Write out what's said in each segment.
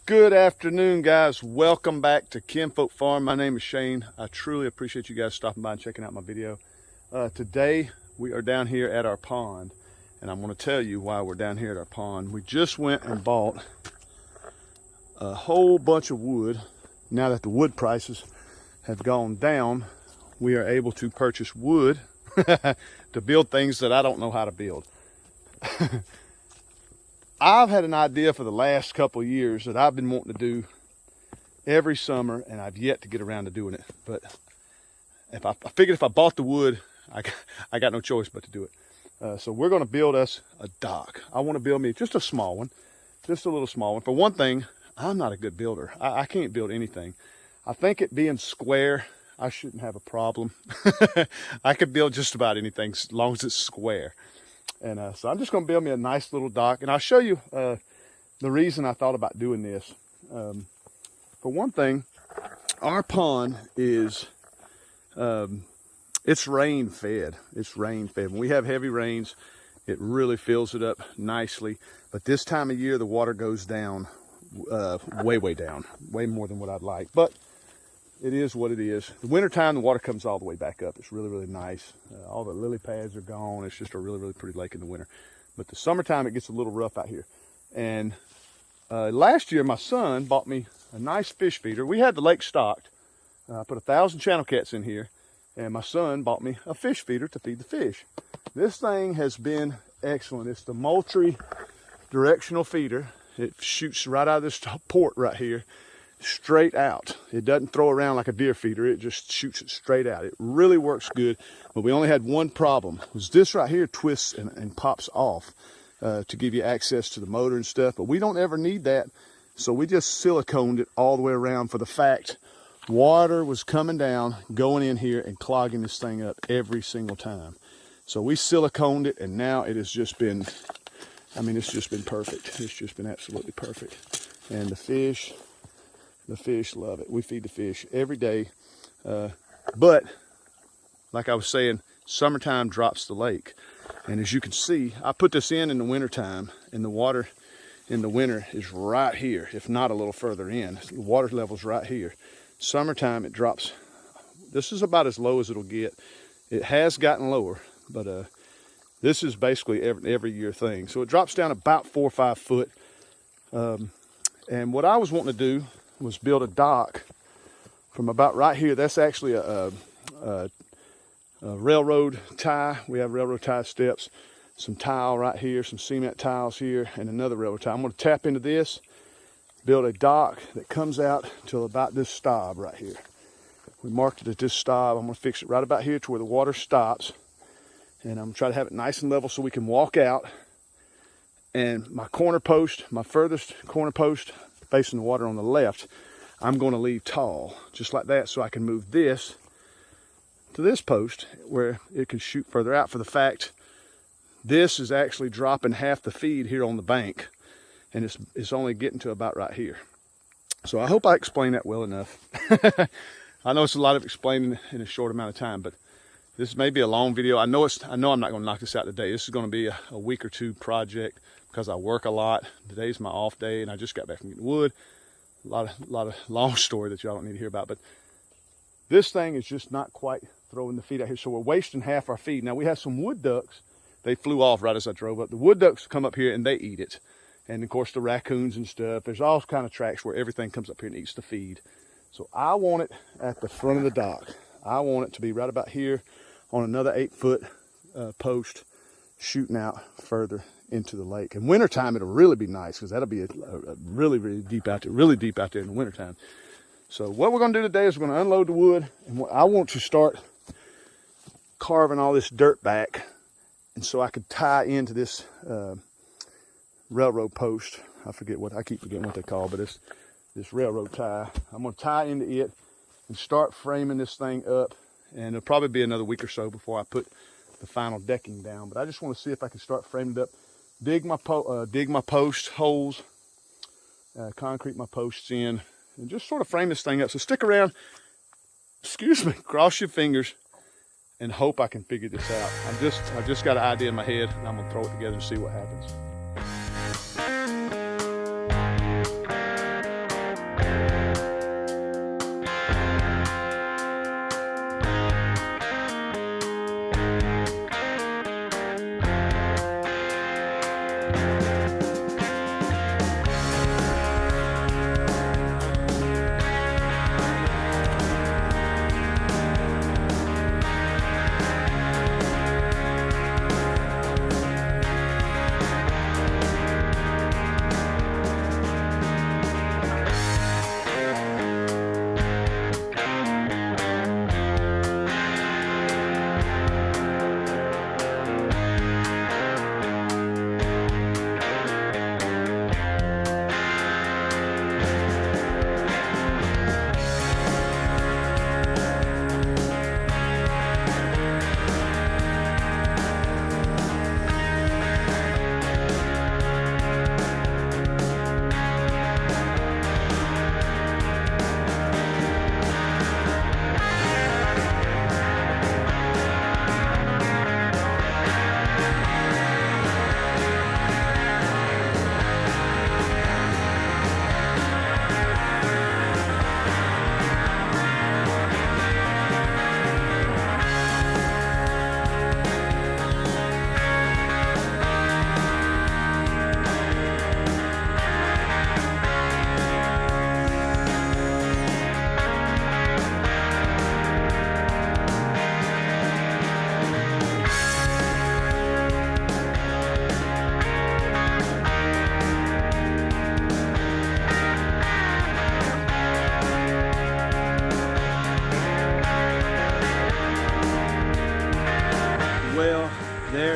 Good afternoon, guys. Welcome back to Kinfolk Farm. My name is Shane. I truly appreciate you guys stopping by and checking out my video. Today we are down here at our pond, and I'm going to tell you why we're down here at our pond. We just went and bought a whole bunch of wood. Now that the wood prices have gone down, we are able to purchase wood to build things that I don't know how to build. I've had an idea for the last couple of years that I've been wanting to do every summer, and I've yet to get around to doing it. But I figured if I bought the wood, I got no choice but to do it. So we're going to build us a dock. I want to build me just a small one, just a little small one. For one thing, I'm not a good builder. I can't build anything. I think it being square, I shouldn't have a problem. I could build just about anything as long as it's square. And so I'm just going to build me a nice little dock. And I'll show you the reason I thought about doing this. For one thing, our pond is, it's rain fed. It's rain fed. When we have heavy rains, it really fills it up nicely. But this time of year, the water goes down, way down, way more than what I'd like. But it is what it is. The wintertime, the water comes all the way back up. It's really nice. All the lily pads are gone. It's just a really pretty lake in the winter. But the summertime, it gets a little rough out here. And last year, my son bought me a nice fish feeder. We had the lake stocked. I put 1,000 channel cats in here. And my son bought me a fish feeder to feed the fish. This thing has been excellent. It's the Moultrie directional feeder. It shoots right out of this port right here, straight out. It doesn't throw around like a deer feeder. It just shoots it straight out. It really works good. But we only had one problem. Was this right here twists and pops off to give you access to the motor and stuff. But we don't ever need that. So we just siliconed it all the way around for the fact water was coming down, going in here and clogging this thing up every single time. So we siliconed it, and now it has just been, I mean, it's just been perfect. It's just been absolutely perfect. And the fish love it. We feed the fish every day. But like I was saying, summertime drops the lake. And as you can see, I put this in the wintertime, and the water in the winter is right here, if not a little further in. The water level's right here. Summertime, it drops. This is about as low as it'll get. It has gotten lower, but this is basically every year thing. So it drops down about 4 or 5 foot. And what I was wanting to do was build a dock from about right here. That's actually a railroad tie. We have railroad tie steps, some tile right here, some cement tiles here, and another railroad tie. I'm going to tap into this, build a dock that comes out till about this stop right here. We marked it at this stop. I'm going to fix it right about here to where the water stops, and I'm going to try to have it nice and level so we can walk out. And my corner post, my furthest corner post facing the water on the left, I'm going to leave tall, just like that, so I can move this to this post where it can shoot further out. For the fact, this is actually dropping half the feed here on the bank, and it's only getting to about right here. So I hope I explained that well enough. I know it's a lot of explaining in a short amount of time, but this may be a long video. I know I'm not going to knock this out today. This is going to be a week or two project, because I work a lot. Today's my off day, and I just got back from getting wood. A lot of long story that y'all don't need to hear about. But this thing is just not quite throwing the feed out here, so we're wasting half our feed. Now we have some wood ducks. They flew off right as I drove up. The wood ducks come up here and they eat it, and of course the raccoons and stuff. There's all kind of tracks where everything comes up here and eats the feed. So I want it at the front of the dock. I want it to be right about here on another 8-foot post, shooting out further into the lake. In wintertime, it'll really be nice, because that'll be a really deep out there in the wintertime. So what we're going to do today is we're going to unload the wood, and I want to start carving all this dirt back, and so I could tie into this railroad post. I keep forgetting what they call, but it's this railroad tie. I'm going to tie into it and start framing this thing up, and it'll probably be another week or so before I put the final decking down. But I just want to see if I can start framing it up. Dig my post holes, concrete my posts in, and just sort of frame this thing up. So stick around, cross your fingers, and hope I can figure this out. I've just got an idea in my head, and I'm gonna throw it together and see what happens.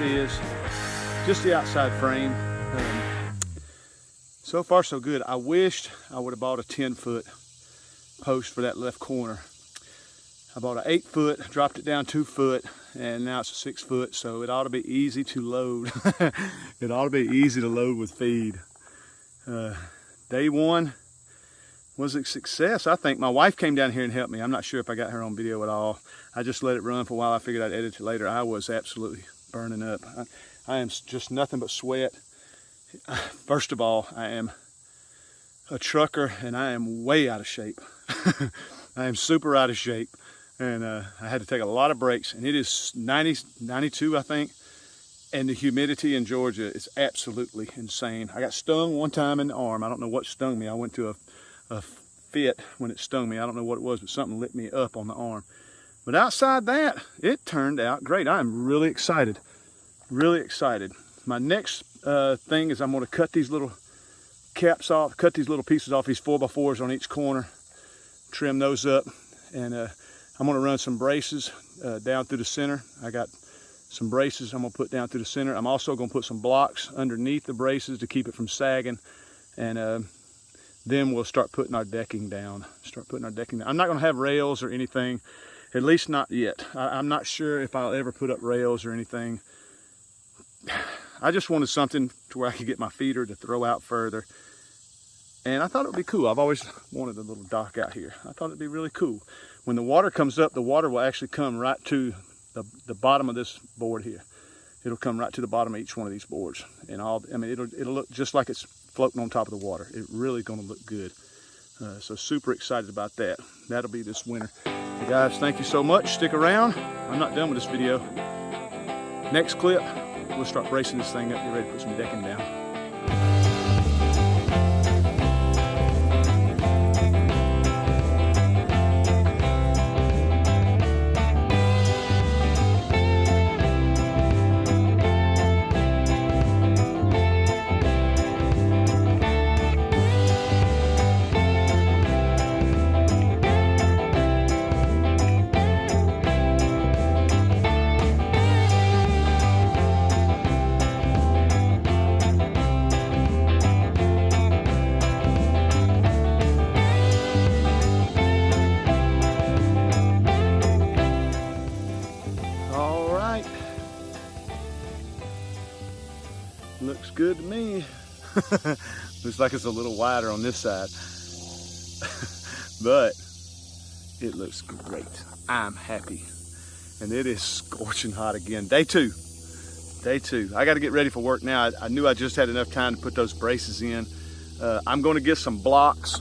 it is. Just the outside frame. So far so good. I wished I would have bought a 10-foot post for that left corner. I bought an 8-foot, dropped it down 2 foot, and now it's a 6 foot, so it ought to be easy to load. It ought to be easy to load with feed. Day one was a success. I think my wife came down here and helped me. I'm not sure if I got her on video at all. I just let it run for a while. I figured I'd edit it later. I was absolutely burning up. I am just nothing but sweat. First of all, I am a trucker and I am way out of shape. I am super out of shape, and I had to take a lot of breaks, and it is 92, I think, and the humidity in Georgia is absolutely insane. I got stung one time in the arm. I don't know what stung me. I went to a fit when it stung me. I don't know what it was, but something lit me up on the arm. But outside that, it turned out great. I am really excited, really excited. My next thing is I'm going to cut these little caps off, cut these little pieces off, these 4x4s on each corner, trim those up, and I'm going to run some braces down through the center. I got some braces I'm going to put down through the center. I'm also going to put some blocks underneath the braces to keep it from sagging, and then we'll start putting our decking down. I'm not going to have rails or anything, at least not yet. I'm not sure if I'll ever put up rails or anything. I just wanted something to where I could get my feeder to throw out further. And I thought it would be cool. I've always wanted a little dock out here. I thought it'd be really cool. When the water comes up, the water will actually come right to the bottom of this board here. It'll come right to the bottom of each one of these boards. And it'll look just like it's floating on top of the water. It's really gonna look good. So super excited about that. That'll be this winter. So guys, thank you so much. Stick around. I'm not done with this video. Next clip, we'll start bracing this thing up, get ready to put some decking down. Looks good to me. Looks like it's a little wider on this side. But it looks great. I'm happy. And it is scorching hot again. Day two. I got to get ready for work now. I knew I just had enough time to put those braces in. I'm going to get some blocks.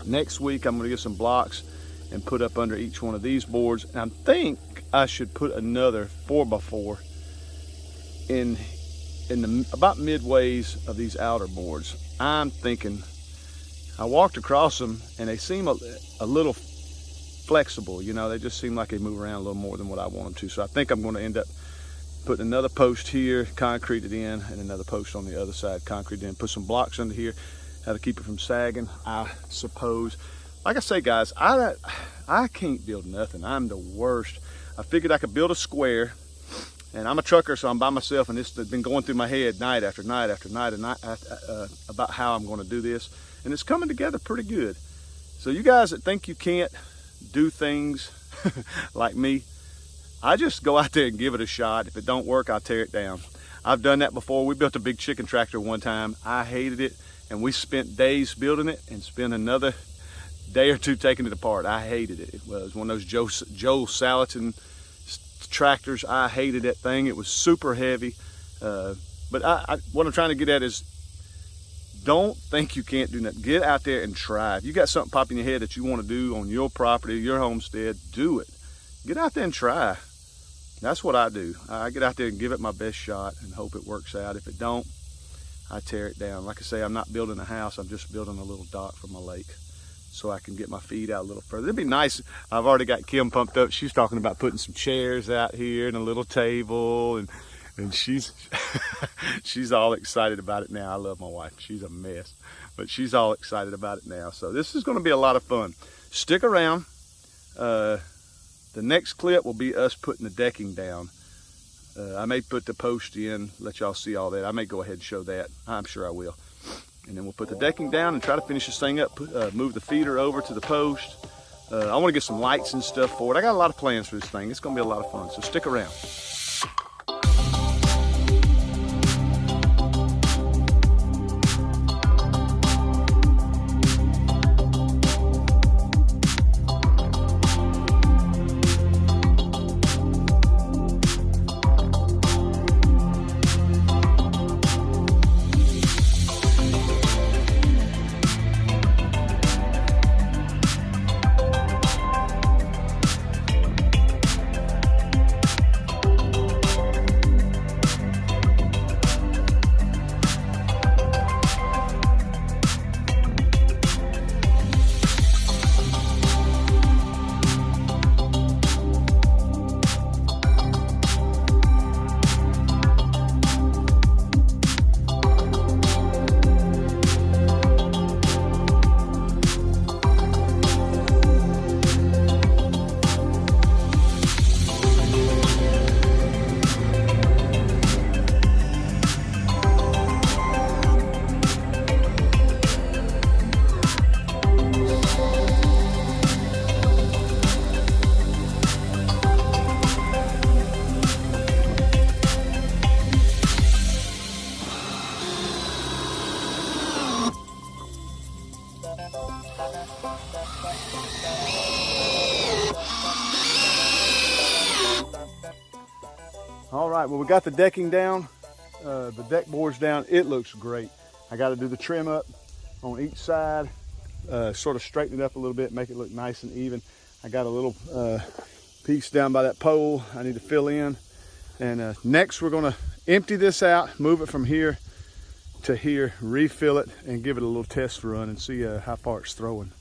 Next week I'm going to get some blocks and put up under each one of these boards. And I think I should put another 4x4 in the about midways of these outer boards. I'm thinking, I walked across them and they seem a little flexible, you know, they just seem like they move around a little more than what I want them to. So I think I'm going to end up putting another post here, concreted in, and another post on the other side, concreted in. Put some blocks under here, how to keep it from sagging, I suppose. Like I say, guys, I can't build nothing. I'm the worst. I figured I could build a square. And I'm a trucker, so I'm by myself, and it's been going through my head night after night after night about how I'm going to do this. And it's coming together pretty good. So you guys that think you can't do things like me, I just go out there and give it a shot. If it don't work, I'll tear it down. I've done that before. We built a big chicken tractor one time. I hated it, and we spent days building it and spent another day or two taking it apart. I hated it. It was one of those Joel Salatin tractors. I hated that thing. It was super heavy. But what I'm trying to get at is, don't think you can't do nothing. Get out there and try. If you got something pop in your head that you want to do on your property, your homestead, do it. Get out there and try. That's what I do. I get out there and give it my best shot and hope it works out. If it don't, I tear it down. Like I say, I'm not building a house. I'm just building a little dock for my lake, so I can get my feed out a little further. It'd be nice. I've already got Kim pumped up. She's talking about putting some chairs out here and a little table, and she's she's all excited about it now. I love my wife. She's a mess, but she's all excited about it now. So this is going to be a lot of fun. Stick around. The next clip will be us putting the decking down. I may put the post in, let y'all see all that. I may go ahead and show that. I'm sure I will. And then we'll put the decking down and try to finish this thing up, move the feeder over to the post. I want to get some lights and stuff for it. I got a lot of plans for this thing. It's going to be a lot of fun, so stick around. All right, well, we got the decking down, the deck boards down. It looks great. I got to do the trim up on each side, sort of straighten it up a little bit, make it look nice and even. I got a little piece down by that pole I need to fill in. And next we're gonna empty this out, move it from here to here, refill it, and give it a little test run and see how far it's throwing.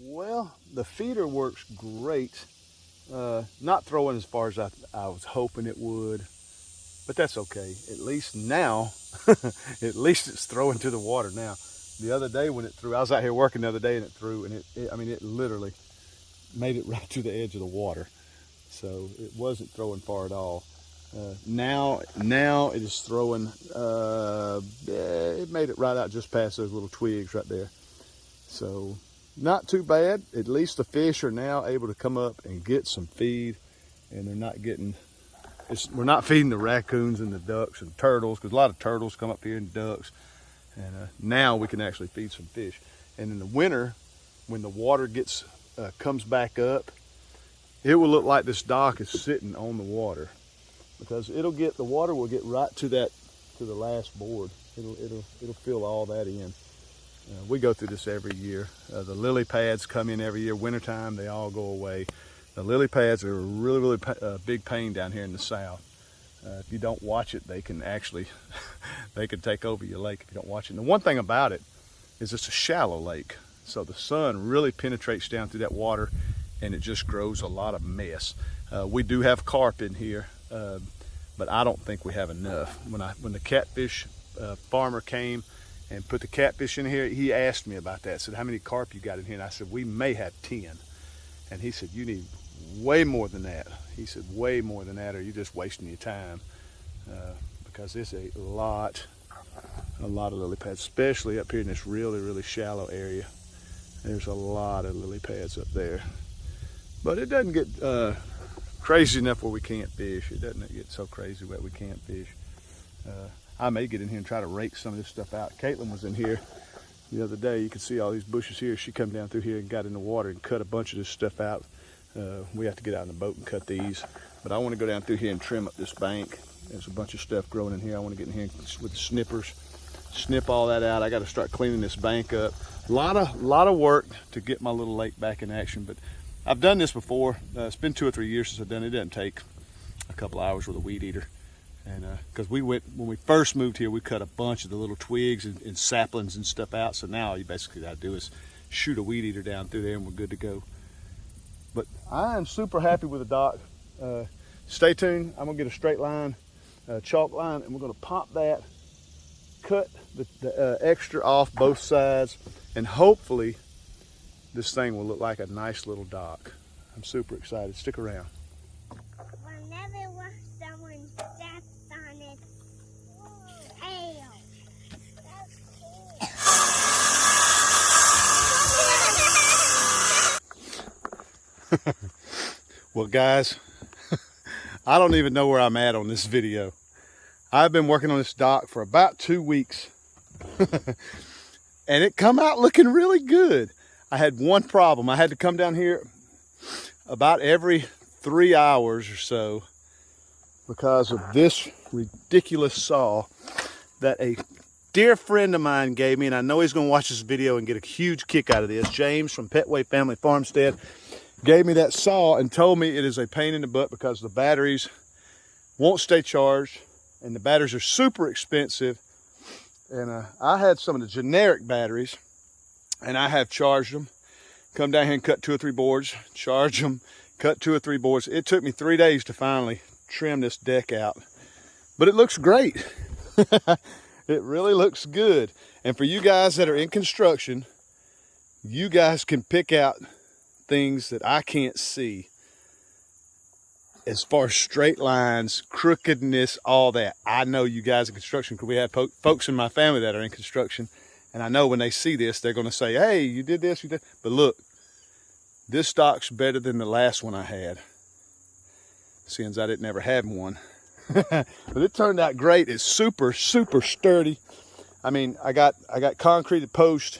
Well, the feeder works great. Not throwing as far as I was hoping it would, but that's okay. At least now, at least it's throwing to the water now. The other day when it threw, I was out here working the other day and it threw, and I mean, it literally made it right to the edge of the water. So it wasn't throwing far at all. Now it is throwing, it made it right out just past those little twigs right there. So not too bad. At least the fish are now able to come up and get some feed, and they're not getting, we're not feeding the raccoons and the ducks and turtles, because a lot of turtles come up here and ducks. And now we can actually feed some fish. And in the winter, when the water gets comes back up, it will look like this dock is sitting on the water, because the water will get right to the last board. It'll fill all that in. We go through this every year. The lily pads come in every year. Wintertime, they all go away. The lily pads are a really big pain down here in the south. If you don't watch it, they can actually they can take over your lake if you don't watch it. And the one thing about it is it's a shallow lake, so the sun really penetrates down through that water, and it just grows a lot of mess. We do have carp in here, but I don't think we have enough. When the catfish farmer came and put the catfish in here, he asked me about that. Said, how many carp you got in here? And I said, we may have 10. And he said, you need way more than that. He said, way more than that, or you're just wasting your time. Because there's a lot of lily pads, especially up here in this really shallow area. There's a lot of lily pads up there. But it doesn't get crazy enough where we can't fish. It doesn't get so crazy that we can't fish. I may get in here and try to rake some of this stuff out. Caitlin was in here the other day. You can see all these bushes here. She come down through here and got in the water and cut a bunch of this stuff out. We have to get out in the boat and cut these. But I want to go down through here and trim up this bank. There's a bunch of stuff growing in here. I want to get in here with the snippers, snip all that out. I got to start cleaning this bank up. A lot of work to get my little lake back in action. But I've done this before. It's been 2 or 3 years since I've done it. It doesn't take a couple hours with a weed eater. And because when we first moved here, we cut a bunch of the little twigs and saplings and stuff out. So now you basically got to do is shoot a weed eater down through there and we're good to go. But I am super happy with the dock. Stay tuned. I'm gonna get a straight line, chalk line, and we're gonna pop that, cut the extra off both sides, and hopefully this thing will look like a nice little dock. I'm super excited. Stick around. Whenever someone steps on it, Well, guys, I don't even know where I'm at on this video. I've been working on this dock for about 2 weeks and it come out looking really good. I had one problem. I had to come down here about every 3 hours or so because of this ridiculous saw that a dear friend of mine gave me, and I know he's going to watch this video and get a huge kick out of this. James from Petway Family Farmstead gave me that saw and told me it is a pain in the butt because the batteries won't stay charged and the batteries are super expensive. And I had some of the generic batteries and I have charged them, come down here and cut 2 or 3 boards, charge them, cut 2 or 3 boards. It took me 3 days to finally trim this deck out, but it looks great. It really looks good. And for you guys that are in construction, you guys can pick out things that I can't see as far as straight lines, crookedness, all that. I know you guys in construction, because we have folks in my family that are in construction, and I know when they see this, they're going to say, hey, you did this, you did. But look, this stock's better than the last one I had, since I didn't ever have one. But it turned out great. It's super, super sturdy. I mean, I got concreted posts,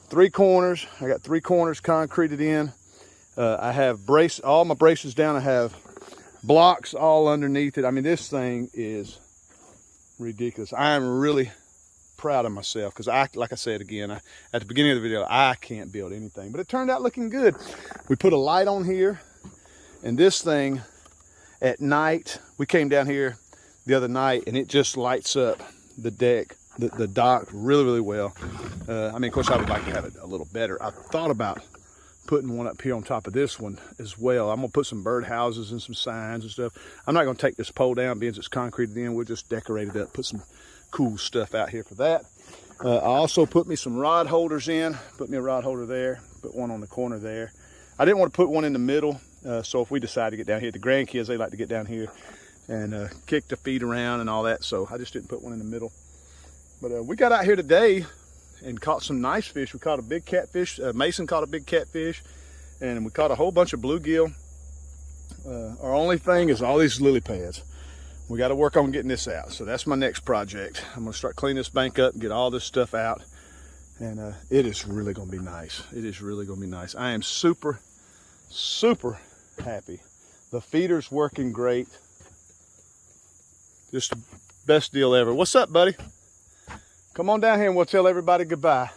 3 corners. I got 3 corners concreted in. I have all my braces down. I have blocks all underneath it. I mean, this thing is ridiculous. I am really proud of myself because like I said again, at the beginning of the video, I can't build anything, but it turned out looking good. We put a light on here, and this thing at night, we came down here the other night and it just lights up the deck, the dock really, really well. I mean, of course, I would like to have it a little better. I thought about putting one up here on top of this one as well. I'm gonna put some bird houses and some signs and stuff. I'm not gonna take this pole down because it's concreted in. We'll just decorate it up, put some cool stuff out here for that. I also put me some rod holders in, put me a rod holder there, put one on the corner there. I didn't want to put one in the middle, so if we decide to get down here, the grandkids, they like to get down here and kick their feet around and all that, so I just didn't put one in the middle. But we got out here today and caught some nice fish. We caught a big catfish. Mason caught a big catfish, and we caught a whole bunch of bluegill. Our only thing is all these lily pads. We got to work on getting this out, so that's my next project. I'm going to start cleaning this bank up and get all this stuff out, and it is really going to be nice. It is really going to be nice. I am super, super happy. The feeder's working great. Just the best deal ever. What's up, buddy? Come on down here and we'll tell everybody goodbye.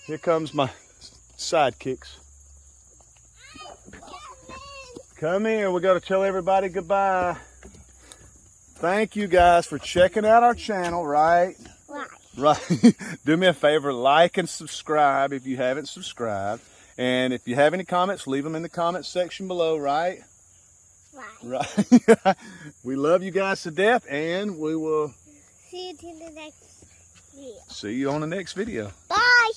Here comes my sidekicks. Come here, we got to tell everybody goodbye. Thank you guys for checking out our channel, right? Right. Do me a favor, like and subscribe if you haven't subscribed. And if you have any comments, leave them in the comment section below, right? Right. We love you guys to death, and we will see you in the next video. See you on the next video. Bye.